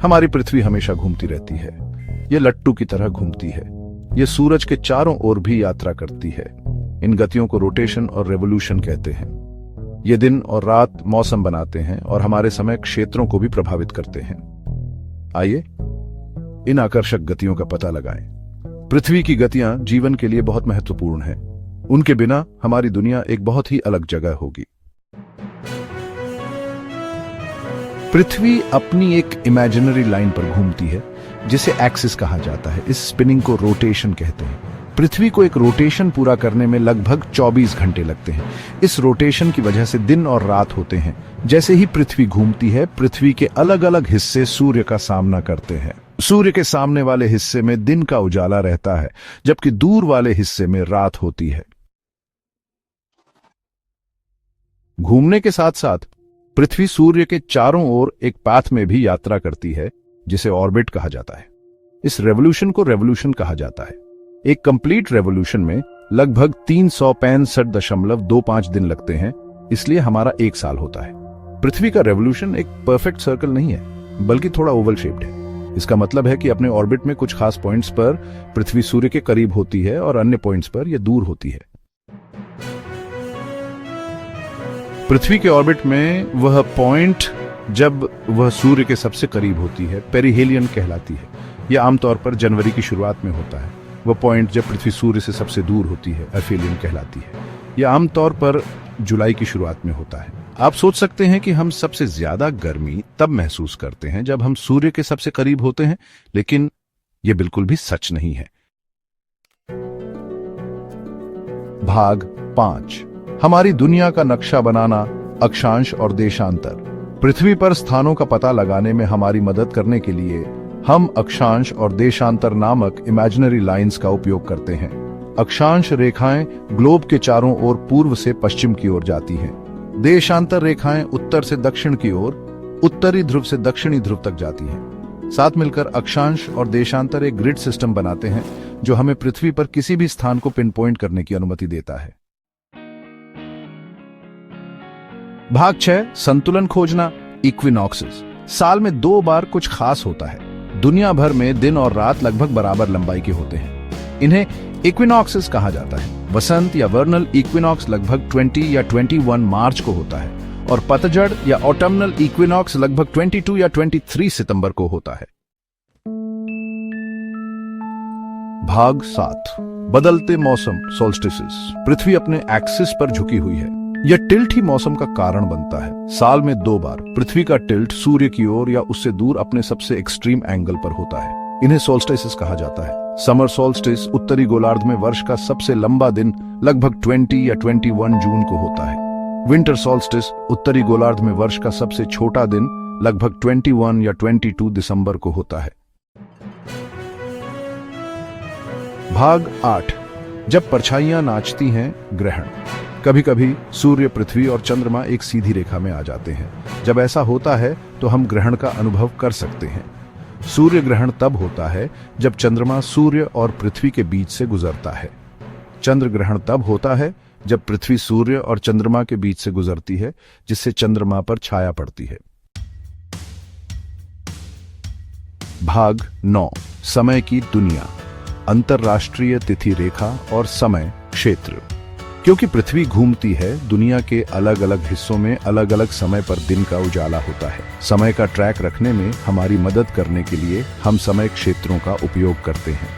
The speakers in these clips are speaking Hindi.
हमारी पृथ्वी हमेशा घूमती रहती है। ये लट्टू की तरह घूमती है। ये सूरज के चारों ओर भी यात्रा करती है। इन गतियों को रोटेशन और रेवोल्यूशन कहते हैं। ये दिन और रात मौसम बनाते हैं और हमारे समय क्षेत्रों को भी प्रभावित करते हैं। आइए इन आकर्षक गतियों का पता लगाएं। पृथ्वी की गतियां जीवन के लिए बहुत महत्वपूर्ण हैं। उनके बिना हमारी दुनिया एक बहुत ही अलग जगह होगी। पृथ्वी अपनी एक इमेजिनरी लाइन पर घूमती है जिसे एक्सिस कहा जाता है। इस स्पिनिंग को रोटेशन कहते हैं। पृथ्वी को एक रोटेशन पूरा करने में लगभग 24 घंटे लगते हैं। इस रोटेशन की वजह से दिन और रात होते हैं। जैसे ही पृथ्वी घूमती है, पृथ्वी के अलग अलग हिस्से सूर्य का सामना करते हैं। सूर्य के सामने वाले हिस्से में दिन का उजाला रहता है, जबकि दूर वाले हिस्से में रात होती है। घूमने के साथ साथ पृथ्वी सूर्य के चारों ओर एक पाथ में भी यात्रा करती है, जिसे ऑर्बिट कहा जाता है। इस रेवोल्यूशन को रेवोल्यूशन कहा जाता है। एक कंप्लीट रेवोल्यूशन में लगभग 365.25 दिन लगते हैं, इसलिए हमारा एक साल होता है। पृथ्वी का रेवोल्यूशन एक परफेक्ट सर्कल नहीं है, बल्कि थोड़ा ओवल शेप्ड है। इसका मतलब है कि अपने ऑर्बिट में कुछ खास पॉइंट्स पर पृथ्वी सूर्य के करीब होती है और अन्य पॉइंट्स पर यह दूर होती है। पृथ्वी के ऑर्बिट में वह पॉइंट जब वह सूर्य के सबसे करीब होती है पेरिहेलियन कहलाती है। यह आमतौर पर जनवरी की शुरुआत में होता है। वह पॉइंट जब पृथ्वी सूर्य से सबसे दूर होती है एफेलियन कहलाती है। यह आमतौर पर जुलाई की शुरुआत में होता है। आप सोच सकते हैं कि हम सबसे ज्यादा गर्मी तब महसूस करते हैं जब हम सूर्य के सबसे करीब होते हैं, लेकिन यह बिल्कुल भी सच नहीं है। भाग 5, हमारी दुनिया का नक्शा बनाना, अक्षांश और देशांतर। पृथ्वी पर स्थानों का पता लगाने में हमारी मदद करने के लिए हम अक्षांश और देशांतर नामक इमेजिनरी लाइंस का उपयोग करते हैं। अक्षांश रेखाएं ग्लोब के चारों ओर पूर्व से पश्चिम की ओर जाती हैं। देशांतर रेखाएं उत्तर से दक्षिण की ओर, उत्तरी ध्रुव से दक्षिणी ध्रुव तक जाती हैं। साथ मिलकर अक्षांश और देशांतर एक ग्रिड सिस्टम बनाते हैं जो हमें पृथ्वी पर किसी भी स्थान को पिन पॉइंट करने की अनुमति देता है। भाग 6, संतुलन खोजना, इक्विनॉक्सेस। साल में 2 बार कुछ खास होता है। दुनिया भर में दिन और रात लगभग बराबर लंबाई के होते हैं। इन्हें इक्विनॉक्सेस कहा जाता है। वसंत या वर्नल इक्विनॉक्स लगभग 20 या 21 मार्च को होता है और पतझड़ या ऑटमनल इक्विनॉक्स लगभग 22 या 23 सितंबर को होता है। भाग 7, बदलते मौसम, सोल्स्टिसेस। पृथ्वी अपने एक्सिस पर झुकी हुई है। यह टिल्ट ही मौसम का कारण बनता है। साल में 2 बार पृथ्वी का टिल्ट सूर्य की ओर या उससे दूर अपने सबसे एक्सट्रीम एंगल पर होता है। इन्हें सोल्स्टिसेस कहा जाता है। समर सोल्स्टिस उत्तरी गोलार्ध में वर्ष का सबसे लंबा दिन लगभग 20 या 21 जून को होता है। विंटर सोल्स्टिस उत्तरी गोलार्ध में वर्ष का सबसे छोटा दिन लगभग 21 या 22 दिसंबर को होता है। भाग 8, जब परछाइयां नाचती हैं, ग्रहण। कभी कभी सूर्य, पृथ्वी और चंद्रमा एक सीधी रेखा में आ जाते हैं। जब ऐसा होता है तो हम ग्रहण का अनुभव कर सकते हैं। सूर्य ग्रहण तब होता है जब चंद्रमा सूर्य और पृथ्वी के बीच से गुजरता है। चंद्र ग्रहण तब होता है जब पृथ्वी सूर्य और चंद्रमा के बीच से गुजरती है, जिससे चंद्रमा पर छाया पड़ती है। भाग 9, समय की दुनिया, अंतरराष्ट्रीय तिथि रेखा और समय क्षेत्र। क्योंकि पृथ्वी घूमती है, दुनिया के अलग अलग हिस्सों में अलग अलग समय पर दिन का उजाला होता है। समय का ट्रैक रखने में हमारी मदद करने के लिए हम समय क्षेत्रों का उपयोग करते हैं।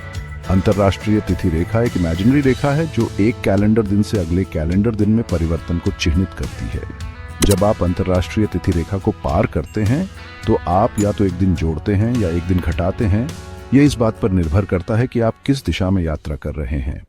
अंतरराष्ट्रीय तिथि रेखा एक इमेजिनरी रेखा है जो एक कैलेंडर दिन से अगले कैलेंडर दिन में परिवर्तन को चिह्नित करती है। जब आप अंतरराष्ट्रीय तिथि रेखा को पार करते हैं तो आप या तो एक दिन जोड़ते हैं या एक दिन घटाते हैं। यह इस बात पर निर्भर करता है कि आप किस दिशा में यात्रा कर रहे हैं।